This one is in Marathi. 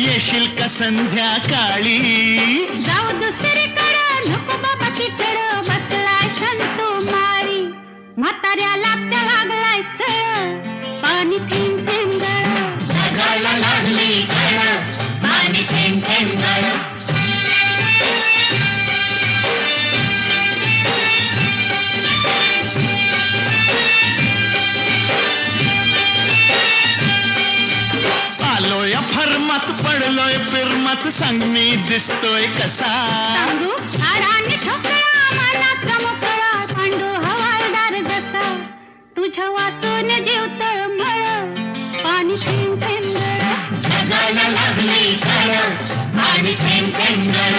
येशील का संध्याकाळी? जाऊ दुसरीकडं नको बाबा तिकडं, बसलाय संतू माळी. म्हाताऱ्याला त्या लागलाय चळ, पाणी थेंब थेंब गळ. जगाला लागली झळ, पाणी थेंब थेंब गळ. आलोय फर्मात पडलोय फिरमत, सांग मी दिसतोय कसा? सांगू हाडाने ठोकळा मनाचा मोकळा, पांडू हवालदार जसा. तुझ्या वाचून जीव तळमळ, पाणी थेंब थेंब गळ. जगाला लागली झळ, पाणी थेंब थेंब गळ.